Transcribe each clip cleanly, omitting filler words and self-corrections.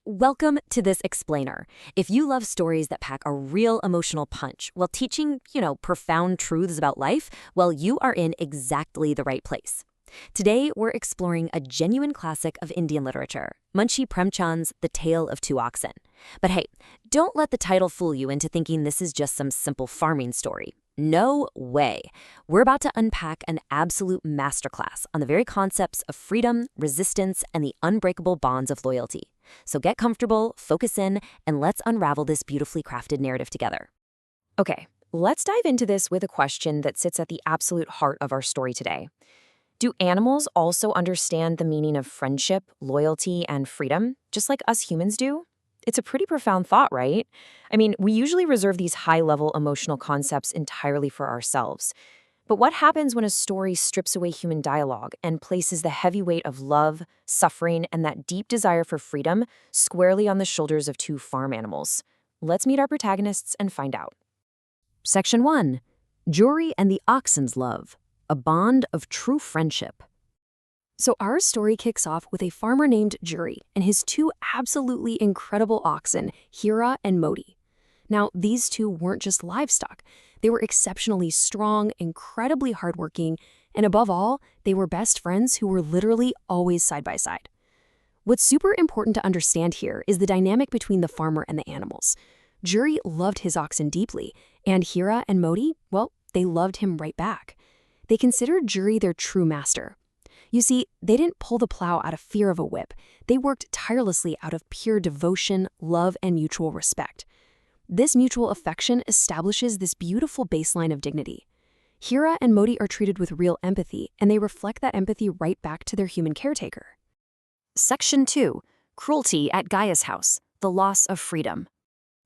Welcome to this explainer. If you love stories that pack a real emotional punch while teaching, profound truths about life, well, you are in exactly the right place. Today, we're exploring a genuine classic of Indian literature, Munshi Premchand's The Tale of Two Oxen. But hey, don't let the title fool you into thinking this is just some simple farming story. No way. We're about to unpack an absolute masterclass on the very concepts of freedom, resistance, and the unbreakable bonds of loyalty. So get comfortable, focus in, and let's unravel this beautifully crafted narrative together. Okay, let's dive into this with a question that sits at the absolute heart of our story today. Do animals also understand the meaning of friendship, loyalty, and freedom, just like us humans do? It's a pretty profound thought, right? I mean, we usually reserve these high-level emotional concepts entirely for ourselves. But what happens when a story strips away human dialogue and places the heavy weight of love, suffering, and that deep desire for freedom squarely on the shoulders of two farm animals? Let's meet our protagonists and find out. Section 1. Juri and the Oxen's Love, a bond of true friendship. So our story kicks off with a farmer named Juri and his two absolutely incredible oxen, Hira and Moti. Now, these two weren't just livestock. They were exceptionally strong, incredibly hardworking, and above all, they were best friends who were literally always side by side. What's super important to understand here is the dynamic between the farmer and the animals. Juri loved his oxen deeply, and Hira and Moti, well, they loved him right back. They considered Juri their true master. You see, they didn't pull the plow out of fear of a whip. They worked tirelessly out of pure devotion, love, and mutual respect. This mutual affection establishes this beautiful baseline of dignity. Hira and Moti are treated with real empathy, and they reflect that empathy right back to their human caretaker. Section 2. Cruelty at Gaia's House, the Loss of Freedom.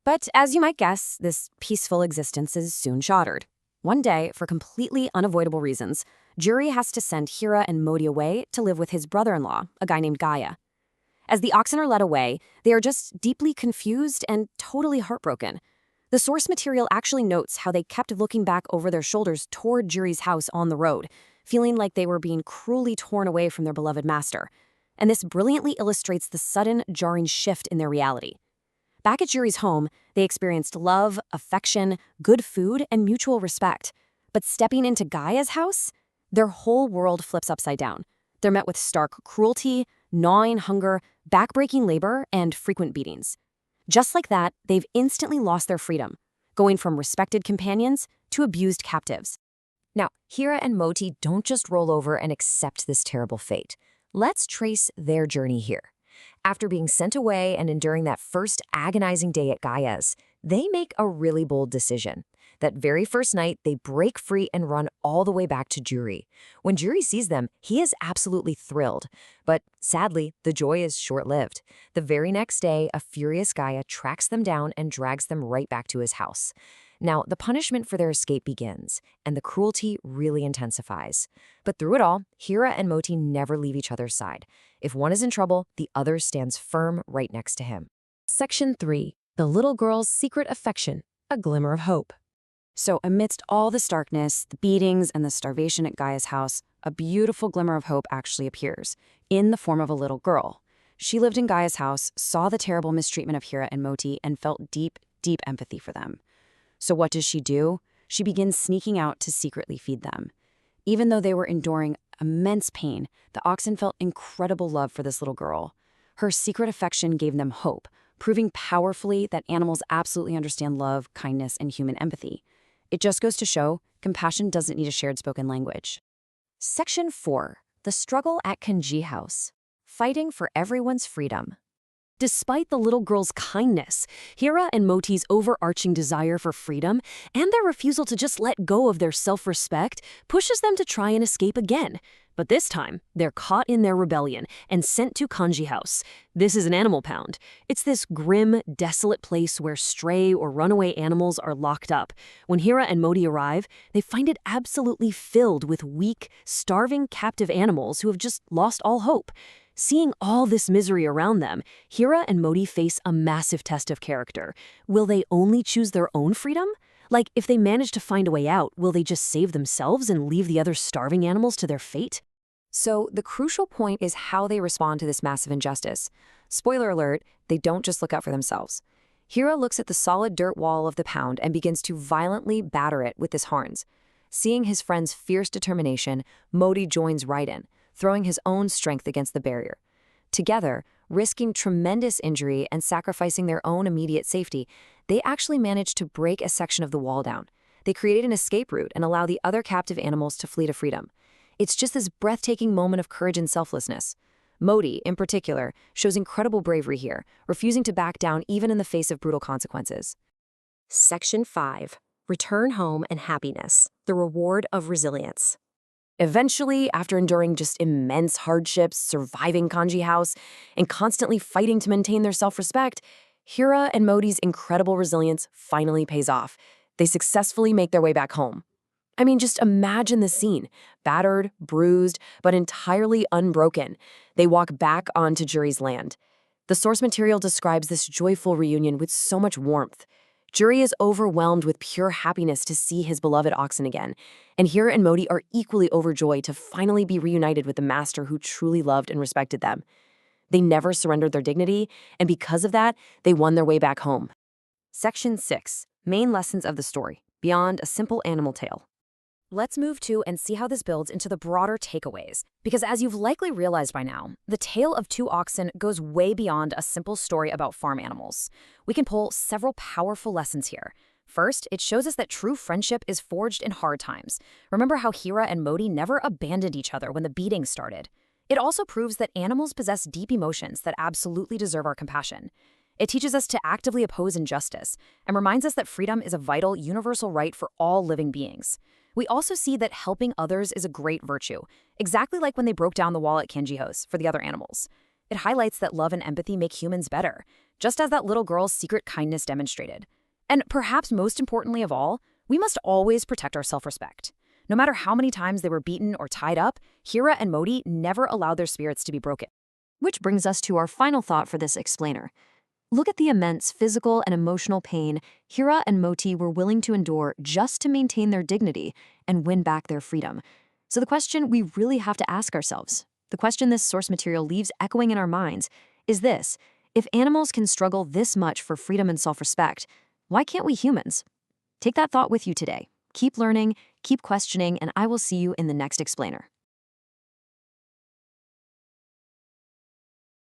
But as you might guess, this peaceful existence is soon shattered. One day, for completely unavoidable reasons, Juri has to send Hira and Moti away to live with his brother-in-law, a guy named Gaia. As the oxen are led away, they are just deeply confused and totally heartbroken. The source material actually notes how they kept looking back over their shoulders toward Juri's house on the road, feeling like they were being cruelly torn away from their beloved master. And this brilliantly illustrates the sudden, jarring shift in their reality. Back at Juri's home, they experienced love, affection, good food, and mutual respect. But stepping into Gaia's house, their whole world flips upside down. They're met with stark cruelty, gnawing hunger, backbreaking labor, and frequent beatings. Just like that, they've instantly lost their freedom, going from respected companions to abused captives. Now, Hira and Moti don't just roll over and accept this terrible fate. Let's trace their journey here. After being sent away and enduring that first agonizing day at Gaia's, they make a really bold decision. That very first night, they break free and run all the way back to Juri. When Juri sees them, he is absolutely thrilled. But sadly, the joy is short-lived. The very next day, a furious Gaia tracks them down and drags them right back to his house. Now, the punishment for their escape begins, and the cruelty really intensifies. But through it all, Hira and Moti never leave each other's side. If one is in trouble, the other stands firm right next to him. Section 3. The Little Girl's Secret Affection, a Glimmer of Hope. So amidst all the starkness, the beatings, and the starvation at Gaia's house, a beautiful glimmer of hope actually appears, in the form of a little girl. She lived in Gaia's house, saw the terrible mistreatment of Hira and Moti, and felt deep, deep empathy for them. So what does she do? She begins sneaking out to secretly feed them. Even though they were enduring immense pain, the oxen felt incredible love for this little girl. Her secret affection gave them hope, proving powerfully that animals absolutely understand love, kindness, and human empathy. It just goes to show, compassion doesn't need a shared spoken language. Section 4. The Struggle at Kanji House. Fighting for everyone's freedom. Despite the little girl's kindness, Hira and Moti's overarching desire for freedom and their refusal to just let go of their self-respect pushes them to try and escape again. But this time, they're caught in their rebellion and sent to Kanji House. This is an animal pound. It's this grim, desolate place where stray or runaway animals are locked up. When Hira and Moti arrive, they find it absolutely filled with weak, starving captive animals who have just lost all hope. Seeing all this misery around them, Hira and Moti face a massive test of character. Will they only choose their own freedom? Like, if they manage to find a way out, will they just save themselves and leave the other starving animals to their fate? So the crucial point is how they respond to this massive injustice. Spoiler alert, they don't just look out for themselves. Hira looks at the solid dirt wall of the pound and begins to violently batter it with his horns. Seeing his friend's fierce determination, Modi joins right in, throwing his own strength against the barrier. Together, risking tremendous injury and sacrificing their own immediate safety, they actually manage to break a section of the wall down. They create an escape route and allow the other captive animals to flee to freedom. It's just this breathtaking moment of courage and selflessness. Modi, in particular, shows incredible bravery here, refusing to back down even in the face of brutal consequences. Section 5. Return home and happiness, the reward of resilience. Eventually, after enduring just immense hardships, surviving Kanji House, and constantly fighting to maintain their self-respect, Hira and Modi's incredible resilience finally pays off. They successfully make their way back home. I mean, just imagine the scene. Battered, bruised, but entirely unbroken. They walk back onto Juri's land. The source material describes this joyful reunion with so much warmth. Juri is overwhelmed with pure happiness to see his beloved oxen again, and Hira and Modi are equally overjoyed to finally be reunited with the master who truly loved and respected them. They never surrendered their dignity, and because of that, they won their way back home. Section 6. Main lessons of the story, beyond a simple animal tale. Let's move to and see how this builds into the broader takeaways. Because as you've likely realized by now, the tale of two oxen goes way beyond a simple story about farm animals. We can pull several powerful lessons here. First, it shows us that true friendship is forged in hard times. Remember how Hira and Modi never abandoned each other when the beating started. It also proves that animals possess deep emotions that absolutely deserve our compassion. It teaches us to actively oppose injustice and reminds us that freedom is a vital, universal right for all living beings. We also see that helping others is a great virtue, exactly like when they broke down the wall at Kanji-House for the other animals. It highlights that love and empathy make humans better, just as that little girl's secret kindness demonstrated. And perhaps most importantly of all, we must always protect our self-respect. No matter how many times they were beaten or tied up, Hira and Modi never allowed their spirits to be broken. Which brings us to our final thought for this explainer. Look at the immense physical and emotional pain Hira and Modi were willing to endure just to maintain their dignity and win back their freedom. So the question we really have to ask ourselves, the question this source material leaves echoing in our minds, is this: if animals can struggle this much for freedom and self-respect, why can't we humans? Take that thought with you today. Keep learning, keep questioning, and I will see you in the next explainer.